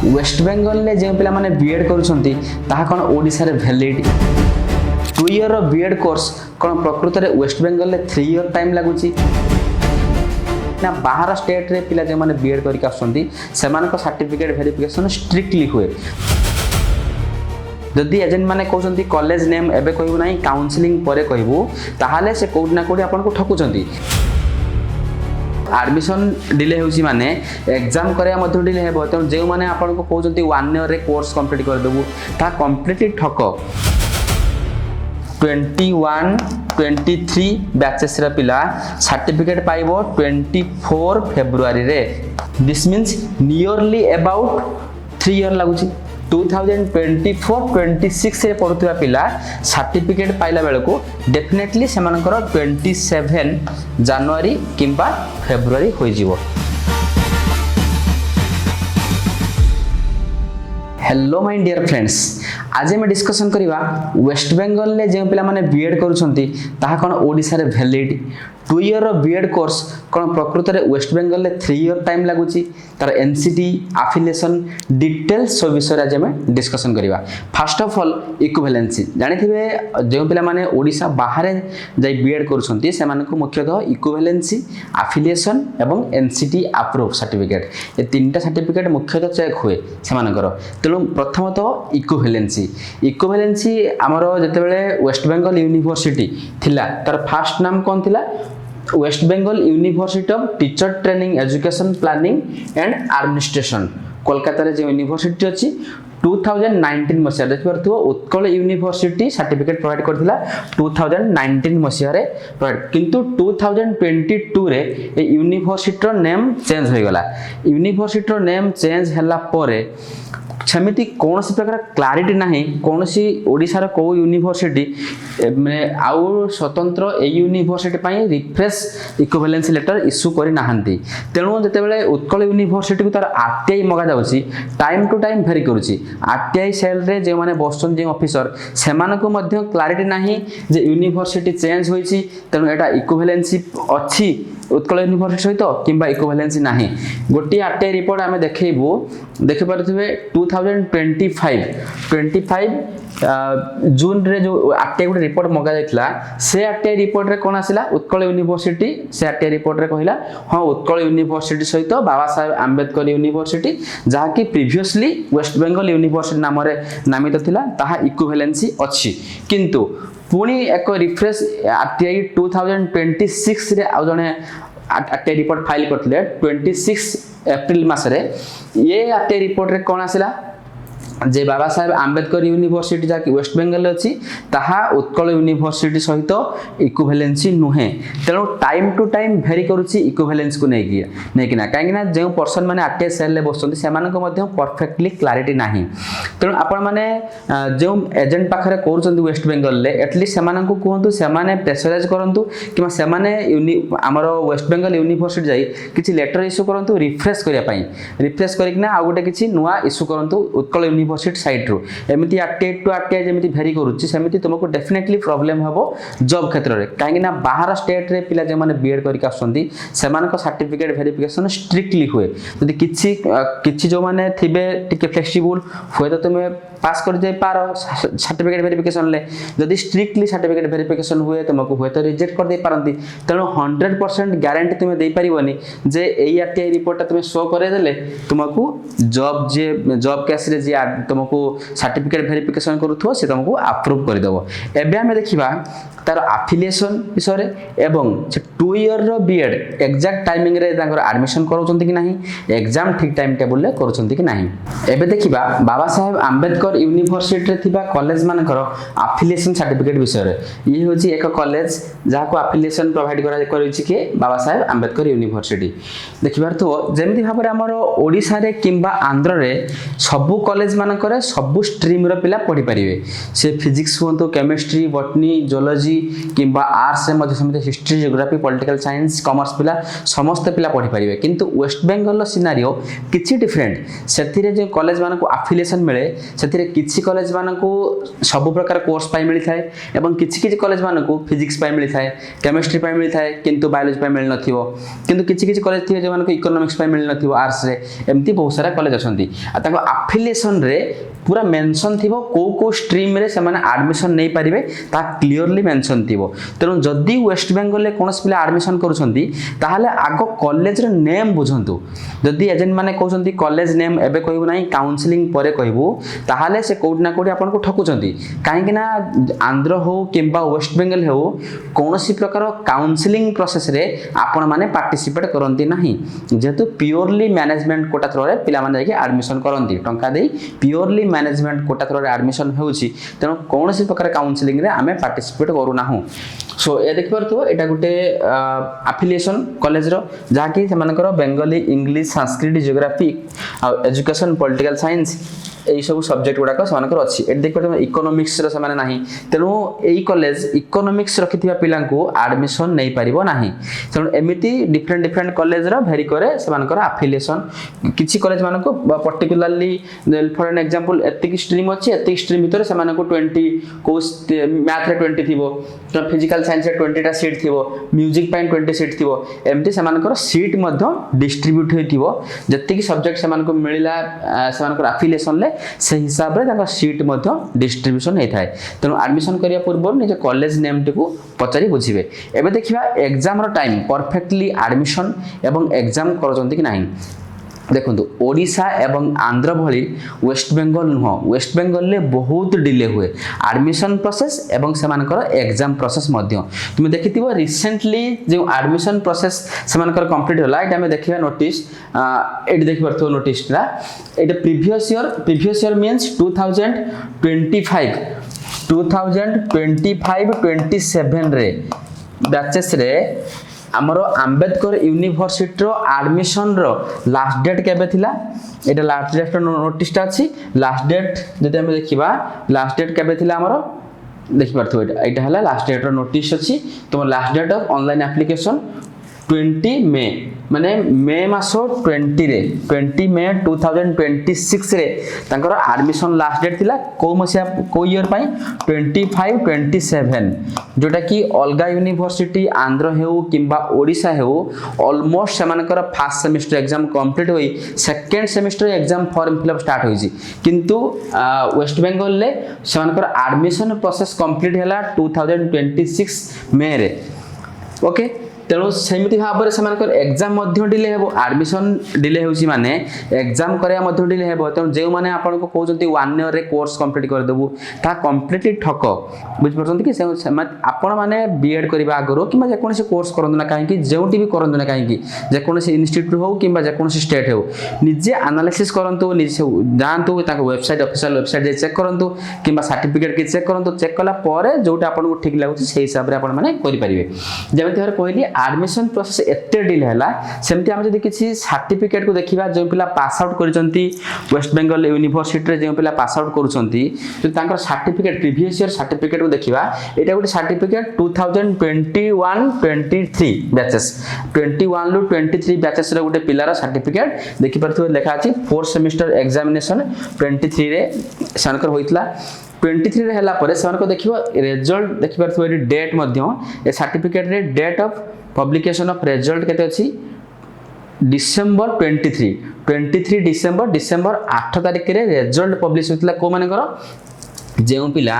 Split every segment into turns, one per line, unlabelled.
Waste Bengal में जो पिला माने बीएड करूछंती ताहा कोन ओडिसा रे वैलिड 2 इयर रो बीएड कोर्स कोन प्रकृत रे वेस्ट बेंगल में 3 इयर टाइम लागुची ना बाहर स्टेट रे पिला जो माने बीएड करिक आछंती सेमान को सर्टिफिकेट वेरिफिकेशन स्ट्रिक्टली हुए जदि एजेंट माने कहउछंती कॉलेज नेम एबे कहबो नाही काउंसलिंग परे कहबो ताहाले से कोड ना कोड आपन को ठकुछंती एडमिशन डिले होची माने एग्जाम करे मध्ये डिले हेबो त जे माने आपन को कहउछंती 1 ईयर रे कोर्स कंप्लीट कर देबो ता कंप्लीटली ठक 21 23 बैचेस रा पिला सर्टिफिकेट पाइबो 24 फेब्रुआरी रे this means nearly about 3 year लागुची 2024-26 रे पढुथिबा पिला सर्टिफिकेट पाइला बेले को डेफिनेटली सेमानकर 27 जनवरी किंबा फेब्रुआरी होई जीवो। हेलो माय डियर फ्रेंड्स आज हम डिस्कशन करिवा वेस्ट बेंगल ले जे पिला माने बीएड करूछंती ताहा कोन ओडिसा रे वैलिड 2 इयर रो बीएड कोर्स कोन प्रकृत रे वेस्ट बेंगल ले 3 इयर टाइम लागुची तार एनसीटी एफिलिएशन डिटेल्स सब विषय आज हम डिस्कशन करिवा। फर्स्ट ऑफ ऑल इक्विवेलेंसी जानिथिबे जे पिला माने ओडिसा बाहर जाई बीएड करूछंती सेमान को मुख्यतः इक्विवेलेंसी एफिलिएशन एवं एनसीटी अप्रूव सर्टिफिकेट ए तीनटा सर्टिफिकेट मुख्यतः चेक हुए सेमानकर तेणु प्रथमतः इक्विवेलेंसी आमर जेतेबेले वेस्ट बेंगल यूनिवर्सिटी थिला तार फर्स्ट नाम कोन थिला West Bengal University of Teacher Training Education Planning and Administration Kolkata रे जे यूनिवर्सिटी अछि 2019 मसिया देखिबरथो उत्कल यूनिवर्सिटी सर्टिफिकेट प्रोवाइड करथिला 2019 मसिया रे प्रोवाइड किंतु 2022 रे ए यूनिवर्सिटी रो नेम चेंज होई गला यूनिवर्सिटी रो नेम चेंज हला परे सेमिति कौन सी प्रकार क्लारिटी नाही कौन सी ओडिसा रो को यूनिवर्सिटी माने आउ स्वतंत्र ए यूनिवर्सिटी पई रिफ्रेश इक्विवेलेंसी लेटर इशू करि नाहंती तेणु जते बेले उत्कल यूनिवर्सिटी को तार आरटीआई मगा जाउची टाइम टू टाइम भेरी करूची आरटीआई सेल रे जे माने बसचन जे ऑफिसर सेमान को मध्य क्लारिटी नाही जे यूनिवर्सिटी चेंज होईची तेणु एटा इक्विवेलेंसी अछि उत्कल यूनिवर्सिटी सहित किंबा इक्विवेलेंसी नाही गोटी आरटीआई रिपोर्ट आमे देखैबो देखि परथिबे 2025 जून रे जो आरटीआई गुटे रिपोर्ट मगा जायतला से आरटीआई रिपोर्ट रे कोन आसिला उत्कल यूनिवर्सिटी से आरटीआई रिपोर्ट रे कहिला हां उत्कल यूनिवर्सिटी सहित बाबा साहेब आंबेडकर यूनिवर्सिटी जहा कि प्रीवियसली वेस्ट बेंगल यूनिवर्सिटी नाम रे नामित थिला ताहा इक्विवेलेंसी अछि किंतु पुणी एक रिफ्रेश आरटीआई 2026 रे आ जने आरटीआई रिपोर्ट फाइल करथिले 26 एप्रिल मास रे ये आरटीआई रिपोर्ट रे कोन आसिला जे बाबा साहेब आंबेडकर यूनिवर्सिटी जा कि वेस्ट बेंगल अछि ताहा उत्कल यूनिवर्सिटी सहित इक्विवेलेंसी नुहे तेणु टाइम टू टाइम भेरी करूची इक्विवेलेंसी को नेकिना काहेकिना जे पर्सन माने आरटीआई सेल ले बसछन्ती सेमान को मध्ये परफेक्टली क्लैरिटी नाही तेणु आपण माने जे एजेंट पाखरे करूछन्ती वेस्ट बेंगल ले एटलीस्ट सेमान को कहंतु सेमाने प्रेशराइज करंतु किमा सेमाने हमर वेस्ट बेंगल यूनिवर्सिटी जाई किछि लेटर इशू करंतु रिफ्रेश करिया पई रिफ्रेश करिकना आ गोटे किछि नुवा इशू करंतु उत्कल यूनिवर्सिटी साइट रो एमिति आरटीआई टू आरटीआई जेमिति भेरी करूची सेमिति तुमको डेफिनेटली प्रॉब्लम हबो जॉब क्षेत्र रे काहेकिना बाहर स्टेट रे पिला जे माने बीएड करिक आछंती सेमान को सर्टिफिकेट वेरिफिकेशन स्ट्रिक्टली हुए जदि किछि जो माने थिबे टिके फ्लेक्सिबल होय त तुमे पास कर जाय पारो सर्टिफिकेट वेरिफिकेशन ले जदि स्ट्रिक्टली सर्टिफिकेट वेरिफिकेशन हुए तुमको होय त रिजेक्ट कर दे पारंती तेणु 100% गारंटी तुमे दे परिबनी जे एई आरटीआई रिपोर्ट तुमे शो करे देले तुमको जॉब केस रे जे तुमको सर्टिफिकेट वेरिफिकेशन करूथो से तुमको अप्रूव कर देबो एबे हमें देखिबा तार एफिलिएशन विषय एवं 2 इयर रो बीएड एग्जैक्ट टाइमिंग रे तांकर एडमिशन करूछंती कि नाही एग्जाम ठीक टाइम टेबल ले करूछंती कि नाही एबे देखिबा बाबा साहेब आंबेडकर यूनिवर्सिटी रे थिबा कॉलेज मानकर एफिलिएशन सर्टिफिकेट विषय रे ये होची एक कॉलेज जहा को एफिलिएशन प्रोवाइड करिछि के बाबा साहेब आंबेडकर यूनिवर्सिटी देखिबार तो जेमति भाबरे हमर ओडिसा रे किंबा आंध्र रे सब कॉलेज मान मानकरे सब स्ट्रीम रो पिला पढ़ी परिवे से फिजिक्स हुंतु केमिस्ट्री बॉटनी जियोलॉजी किंबा आर्ट्स रे मध्ये समिति history geography political science commerce पिला समस्त पिला पढ़ी परिवे किंतु वेस्ट बेंगल रो सिनारियो किछि डिफरेंट सेथिरे जे कॉलेज मानको एफिलिएशन मिले सेथिरे किछि कॉलेज मानको सब प्रकार कोर्स पाई मिली थाए एवं किछि कॉलेज मानको फिजिक्स पाई मिली थाए केमिस्ट्री पाई मिली थाए किंतु बायोलॉजी पाई मिल नथिवो किंतु किछि कॉलेज थिए जे मानको इकोनॉमिक्स पाई मिल नथिवो आर्ट्स रे एमती बहुत सारा कॉलेज अछंती आ ताको एफिलिएशन रे पूरा मेंशन थिबो को स्ट्रीम रे से माने एडमिशन नै परिबे ता क्लियरली मेंशन थिबो तेनु जदी वेस्ट बेंगल ले कोनस पिला एडमिशन करूछंती ताहाले आगो कॉलेज रे नेम बुझंतु जदी एजेंट माने कहउछंती कॉलेज नेम एबे कहबो नाही काउंसलिंग परे कहबो ताहाले से कोड ना कोडी आपन को ठकुछंती काहे कि ना आंध्र हो किंबा वेस्ट बेंगल हो कोनोसी प्रकार काउंसलिंग प्रोसेस रे आपन माने पार्टिसिपेट करंती नाही जेतु प्योरली मैनेजमेंट कोटा थ्रो रे पिला माने जाके एडमिशन करंती टंका देई प्योरली मैनेजमेंट कोटा थ्रो रे एडमिशन होउची तेनो कोनोसी प्रकार काउंसलिंग रे आमे पार्टिसिपेट करू नाहु सो ए देखि परतो एटा गुटे एफिलिएशन कॉलेज रो जाकी से मानकर बेंगली इंग्लिश संस्कृत जियोग्राफी आ एजुकेशन पॉलिटिकल साइंस एई सब सब्जेक्ट गुडा समानकर अछि एट देख परतो इकोनॉमिक्स रो समान नाही तेनु एई कॉलेज इकोनॉमिक्स रखिथिबा पिलां को एडमिशन नै परिबो नाही तेनु एमिति डिफरेंट कॉलेज रो भेरी करे समानकर एफिलिएशन किछि कॉलेज मानको पर्टिकुलरली फॉर एन एग्जांपल एतिक स्ट्रीम अछि एतिक स्ट्रीम भीतर समानको 20 कोर्स मैथ रे 20 थिबो फिजिकल साइंस रे 20 टा सीट थिबो म्यूजिक पाइन 20 सीट थिबो एमती समानकर सीट मध्ये डिस्ट्रीब्यूट होइथिबो जतिक सब्जेक्ट समानको मिलिला समानकर एफिलिएशन ले से हिसाब रे ताका सीट मध्ये डिस्ट्रीब्यूशन हे थाए तेनु एडमिशन करिया पूर्व निजे कॉलेज नेम टिकु पचारि बुझिबे एबे देखिबा एग्जाम रो टाइम परफेक्टली एडमिशन एवं एग्जाम करजंती कि नाही देखंतु ओडिशा एवं आंध्र भली वेस्ट बेंगल नुह वेस्ट बेंगल ले बहुत डिले हुए एडमिशन प्रोसेस एवं सेमानकर एग्जाम प्रोसेस मध्य तुम देखिथिबो रिसेंटली जो एडमिशन प्रोसेस सेमानकर कंप्लीट होला एटा में देखिबा नोटिस एट देखि परथो नोटिस ला एटा प्रीवियस ईयर मींस 2025-27 रे बैचेस रे हमरो अंबेडकर यूनिवर्सिटी रो एडमिशन रो लास्ट डेट केबे थिला एटा लास्ट डेट नोटिस ता अछि लास्ट डेट जदि हम देखिबा लास्ट डेट केबे थिला हमरो देखि परथो एटा हला लास्ट डेट रो नोटिस अछि तो last date of online application 20 May माने मे मासो 20 रे 20 मे 2026 रे तांकर एडमिशन लास्ट डेट थिला को मसिया को ईयर पई 25-27 जोटा कि अलगा यूनिवर्सिटी आंध्र हेउ किंबा ओडिशा हेउ ऑलमोस्ट सेमानकर फर्स्ट सेमेस्टर एग्जाम कंप्लीट होई second semester exam form fill up start होई छी किंतु वेस्ट बेंगल ले सेमानकर एडमिशन प्रोसेस कंप्लीट हैला 2026 मे रे ओके तेणु सेमिति भाव में सेमानकर एग्जाम मध्य डिले हेबो एडमिशन डिले होउची माने एग्जाम करया मध्य डिले हेबो तेणु जे माने आपन को कहउचंती 1 ईयर रे कोर्स कंप्लीट कर देबो ता कंप्लीटली ठक बुझ परछंती कि आपन माने बीएड करबा आगरो किबा जे कोनसे कोर्स करन ना काहे कि जेउटी भी करन ना काहे कि जे कोनसे इंस्टीट्यूट हो किबा जे कोनसे स्टेट हो निजे एनालिसिस करंतु निजे जानतु ताको वेबसाइट ऑफिशियल वेबसाइट जे चेक करंतु किबा सर्टिफिकेट के चेक करंतु चेक कला परे जोटा आपन को ठीक लागुची सेही हिसाब रे आपन माने करि परिबे जेमति हर कहली एडमिशन प्रोसेस एते डिले हला सेमति हम जदी किछि सर्टिफिकेट को देखिबा जे पिला पास आउट करिसंती वेस्ट बेंगल यूनिवर्सिटी रे जे पिला पास आउट करूसंती तो तांकर सर्टिफिकेट प्रीवियस ईयर सर्टिफिकेट को देखिबा एटा गुटे सर्टिफिकेट 2021-23 बैचेस 21 लु 23 बैचेस रे गुटे पिलार सर्टिफिकेट देखि परथु लेखा अछि 4th सेमेस्टर एग्जामिनेशन 23 रे सनकर होइतला 23 रे हला परे सनकर देखिबो रिजल्ट देखि परथु एडी डेट मध्य ए सर्टिफिकेट रे date of publication of result केते अछि डिसेंबर 23 डिसेंबर 8 तारिख रे रिजल्ट पब्लिश होतला को माने करो जेउ पिला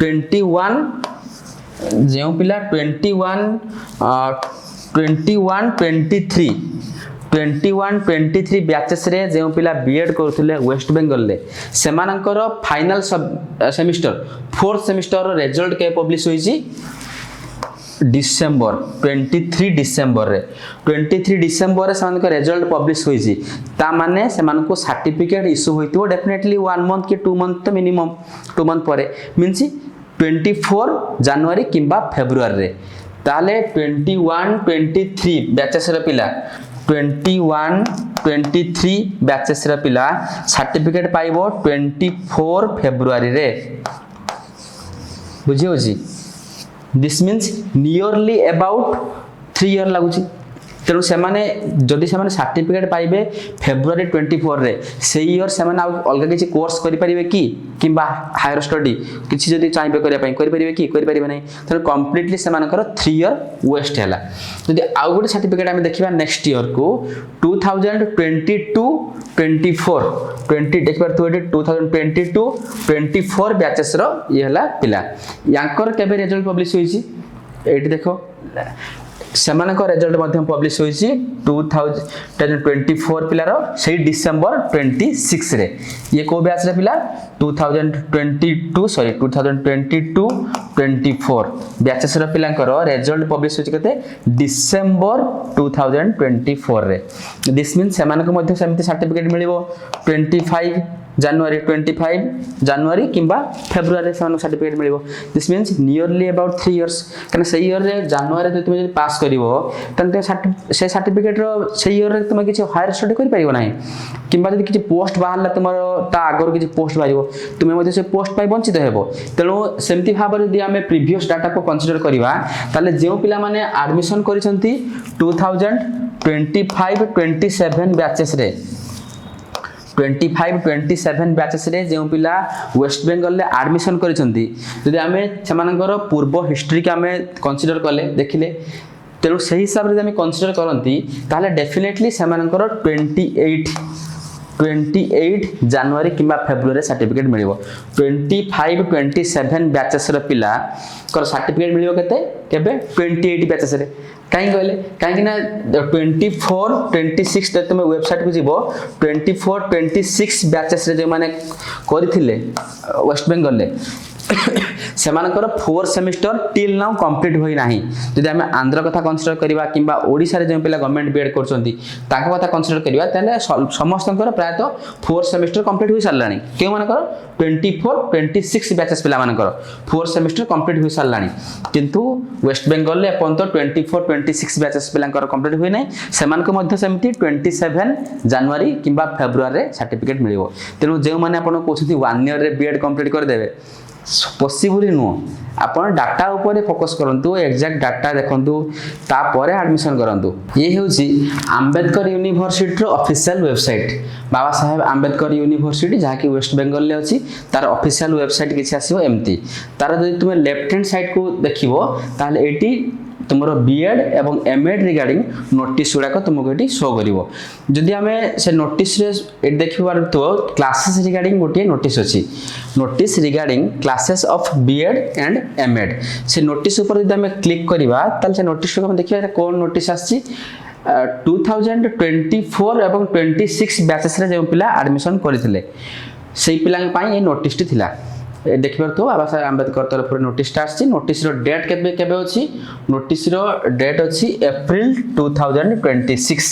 21-23 बैचेस रे जेउ पिला बीएड करथले वेस्ट बेंगल ले सेमानकर final semester 4th semester result के पब्लिश होई छी डिसेंबर 23 डिसेंबर रे 23 डिसेंबर रे समान को रिजल्ट पब्लिश होई छी ता माने समान को सर्टिफिकेट इशू होइतो डेफिनेटली 1 मंथ के 2 मंथ तो मिनिमम 2 मंथ परे मींस 24 जनवरी किंबा फेब्रुआरी रे ताले 21-23 बैचेस रे पिला 21 23 बैचेस रा पिला सर्टिफिकेट पाइबो 24 फेब्रुआरी रे बुझी होची this means nearly about 3 year लागुची तेणु से जदि से सर्टिफिकेट पाइबे फेब्रुआरी 24 रे से इयर से अलग किसी कोर्स करें कि हायर स्टडी किसी जदि चाहिए करें कि करें ना तेणु कम्प्लीटली से 3 इयर वेस्ट है जदि आउ गोटे सर्टिफिकेट आम देखा नेक्स्ट इयर को 2022-24 देखिए 2022-24 बैचेस ये पिला यांकर केबे रिजल्ट पब्लिश होईची एठी देखो सेमानक रिजल्ट मध्यम पब्लिश होईची 2024 पिलार से डिसेंबर 26 रे ये को बैच रे पिला 2022-24 बैचेस रे पिलांकर रिजल्ट पब्लिश होईची कते डिसेंबर 2024 रे दिस मीन सेमानक मध्य सेमति सर्टिफिकेट मिलिबो 25 जनवरी 25 जनवरी किंबा फेब्रुआरी से सर्टिफिकेट मिलिबो this means nearly about 3 years कने से इयर रे जनवरी रे तुम पास करिवो तने से सर्टिफिकेट रो से इयर रे तुम किछि हायर स्टडी करि परिबो नाही किंबा जदि किछि पोस्ट बाहरला तुमरो ता आगर किछि पोस्ट बारिबो तुमे मध्ये से पोस्ट पाइ वंचित हेबो तेणु सेमति भाबरे यदि आमे प्रीवियस डाटा को कंसीडर करिवा ताले जेउ पिला माने एडमिशन करिसंती 2025-27 बैचेस रे 25-27 बैचेस रे जो पिला वेस्ट बेंगल ले एडमिशन करिसंती यदि आमे सेमानकर पूर्व हिस्ट्री के आमे कंसीडर कले देखिले तेणु से हिसाब रे आमे कंसीडर करंती ताले डेफिनेटली सेमानकर 28 जनवरी किंबा फेब्रुआरी सर्टिफिकेट मिलिबो 25-27 बैचेस रे पिला कर सर्टिफिकेट मिलिबो केते केबे 28 बैचेस रे कहीं कहले कहीं ना 24-26 तुम वेबसाइट को जीवो 24-26 बैचेस रे जो माने करिथिले वेस्ट बेंगल ले सेमानकर 4 सेमिस्टर टिल नाउ कंप्लीट होई नाही जदि हम आंध्र कथा कंसीडर करिवा किंबा ओडिसा रे जे पिला गवर्नमेंट बीएड करचंती ताका कथा कंसीडर करिवा तले समस्तकर प्राय तो 4 सेमिस्टर कंप्लीट होई सारलानी के मानकर 24-26 बैचेस पिला मानकर 4 सेमिस्टर कंप्लीट होई सारलानी किंतु वेस्ट बेंगल ले अपन तो 24-26 बैचेस पिलांकर कंप्लीट होई नै सेमानक मध्य सेमति 27 जनवरी किंबा फेब्रुआरी रे सर्टिफिकेट मिलिबो तेनु जे माने अपन कोछथि 1 ईयर रे बीएड कंप्लीट कर देबे पॉसिबल नुह आपण डाटा ऊपर फोकस करंतु एग्जैक्ट डाटा देखंतु तापर एडमिशन करंतु ये होची अंबेडकर यूनिवर्सिटी रो official website Baba Saheb Ambedkar university जहा कि वेस्ट बेंगल ले अछि तार ऑफिशियल वेबसाइट किछि आसीबो एम्ति तार जदि तुम लेफ्ट हैंड साइड को देखिबो ताले एटी तुमरो बीएड एवं एमएड रिगार्डिंग नोटिस गुडा को तुमको एटी शो करिवो जदि हमें से नोटिस रे एट देखिबार तो क्लासेस रिगार्डिंग गोटे नोटिस अछि notice regarding classes of BEd and MEd से नोटिस ऊपर जदि हमें क्लिक करिवा ताल से नोटिस को हम देखिबा कोन नोटिस आछि 2024 एवं 26 बैचेस रे जे पिला एडमिशन करिथिले सेही पिला पई ए नोटिस टी थिला देखिबार तो बाबा साहेब अंबेडकर तरफ नोटिस आछि नोटिस रो डेट केबे केबे अछि नोटिस रो डेट अछि अप्रैल 2026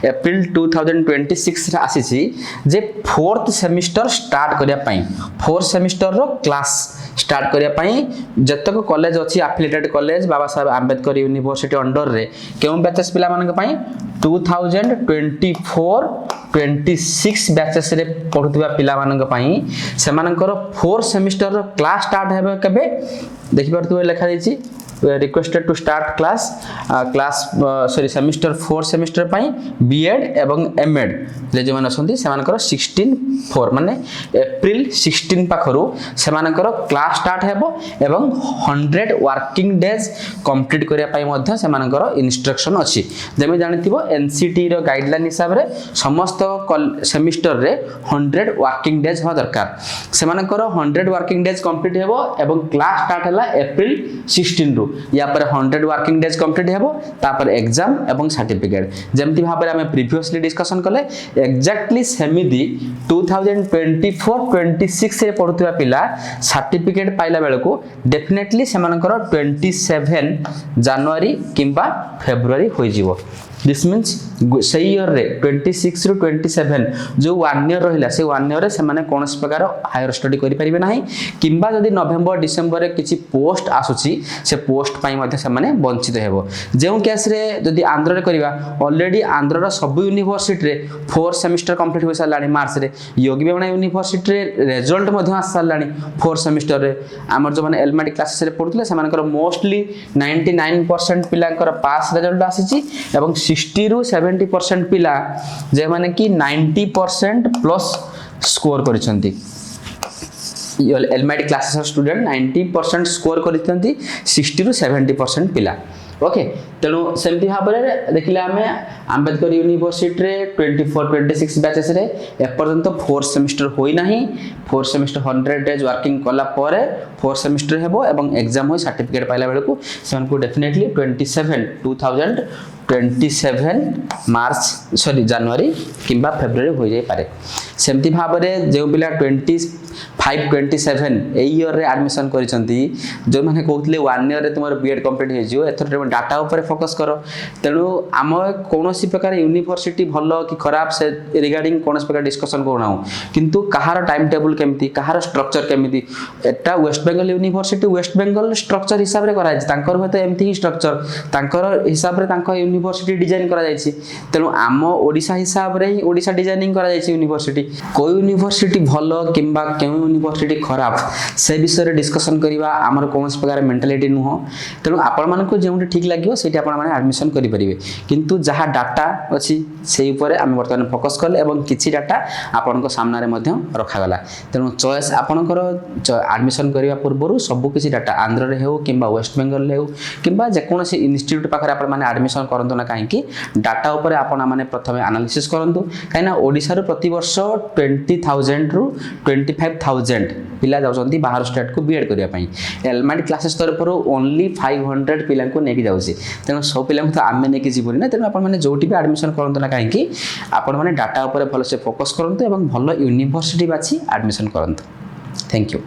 अप्रैल 2026 रे आसीछि जे 4th सेमिस्टर स्टार्ट करिया पई 4th सेमिस्टर रो क्लास स्टार्ट करिया पई जतक कॉलेज अछि affiliated college Baba Saheb Ambedkar university under रे केउ बैचेस पिला मानक पई 2024-26 बैचेस रे पढुतबा पिला मानक पई सेमानकर 4 सेमिस्टर रो क्लास स्टार्ट हेबे केबे देखिबार तो लिखा दैछि requested to start class semester 4 semester पाई बीएड एवं एमएड ले जे माने असंती सेमानकर 16/4 माने अप्रैल 16 पाखरु सेमानकर क्लास स्टार्ट हेबो एवं 100 वर्किंग डेज कंप्लीट करिया पाई मध्ये सेमानकर इंस्ट्रक्शन अछि जेमे जानिथिबो एनसीटी रो गाइडलाइन हिसाब रे समस्त सेमिस्टर रे 100 वर्किंग डेज हो दरकार सेमानकर 100 वर्किंग डेज कंप्लीट हेबो एवं क्लास स्टार्ट हला अप्रैल 16 रु या पर 100 वर्किंग डेज कंप्लीट हेबो तापर एग्जाम एवं सर्टिफिकेट जेमति भाबरे हमें प्रीवियसली डिस्कशन कले एग्जैक्टली सेमिदी 2024-26 रे पढुतबा पिला सर्टिफिकेट पाइला बेलको डेफिनेटली सेमानकर 27 जनवरी किंबा फेब्रुआरी होई जिवो दिस मीन्स से इयर रे 26 रु 27 जो 1 ईयर रहिला से 1 ईयर रे से माने कोनस प्रकार हायर स्टडी करि परिबे नाही किंबा जदि नवेम्बर डिसेंबर रे किछि पोस्ट आसुची से पोस्ट पई मध्ये से माने वंचित हेबो जेउ केस रे जदि आंध्र रे करिवा ऑलरेडी आंध्र रा सब यूनिवर्सिटी रे 4 सेमेस्टर कंप्लीट होई सालानी मार्च रे योगी बेवना यूनिवर्सिटी रे रिजल्ट मध्ये आस सालानी 4 सेमेस्टर रे हमर जो माने एलएमडी क्लासेस रे पढुतले से मानकर मोस्टली 99% पिलांकर पास रिजल्ट आसीची एवं 60 रु 70% पिला जे माने कि 90% प्लस स्कोर करिसंती एलएमडी क्लासेस स्टूडेंट 90% स्कोर करिसंती 60 रु 70% पिला ओके तेणु सेमती भाव में देखिले आम आंबेडकर यूनिवर्सिटी रे 24-26 बैचेस रे एपर्यंत 4 सेमेस्टर होई नाही 4 सेमेस्टर 100 डेज वर्किंग कला परे 4 सेमेस्टर हेबो एवं एग्जाम होई सर्टिफिकेट पाइला बेलकू सेवन को डेफिनेटली 2027 मार्च सॉरी जनवरी किंबा फेब्रुआरी हो जाई पारे सेमती भाव में जो पिला 25-27 ए ईयर रे एडमिशन करिसंती जो माने कहउतले 1 ईयर रे तुमर बीएड कंप्लीट हे जियो एथर डाटा ऊपर फोकस करो तेणु आम कोनोसी प्रकार यूनिवर्सिटी भलो कि खराब से रिगार्डिंग कोनोसी प्रकार डिस्कशन करना किंतु कहार टाइम टेबल केमती कहार स्ट्रक्चर केमती एटा West Bengal University West Bengal structure हिसाब रे करा जाय तांकर होते एमती ही स्ट्रक्चर तांकर हिसाब रे तांको यूनिवर्सिटी डिजाइन करा जायछि तेणु आम ओडिसा हिसाब रे ही ओडिसा डिजाइनिंग करा जायछि यूनिवर्सिटी कोई यूनिवर्सिटी भलो किंबा केउ यूनिवर्सिटी खराब से विषय डिस्कशन करवा आमर कौन प्रकार मेंटालिटी नुह तेणु आपण मानक जो ठीक लगे से एडमिशन करेंगे किंतु जहाँ डाटा अच्छी से आम बर्तमान फोकस कले और किसी डाटा आपण सामने रखागला तेणु चॉइस आपणकर एडमिशन करने पूर्व सबकि डाटा आंध्र रे हो कि वेस्ट बेंगल हो कि जेकोसी इंस्टीट्यूट पाखे आपने एडमिशन करतु ना कहीं डाटा उपर आपण मैंने प्रथम एनालिसिस करूँ कहीं ओडिशा प्रति वर्ष 20,000 रु 25,000 पिला जाउछंती बाहर स्टेट को बीएड करिया पई एलएमडी क्लासेस तरफ ओनली 500 पिला को नेकी जाउछि तेनो सब पिला तो आमे नेकी जीवनी ना तेनो आपण माने जोटी भी एडमिशन करंतो ना काहे कि आपण माने डाटा ऊपर भलो से फोकस करंतो एवं भलो यूनिवर्सिटी बाछि एडमिशन करंतो थैंक यू।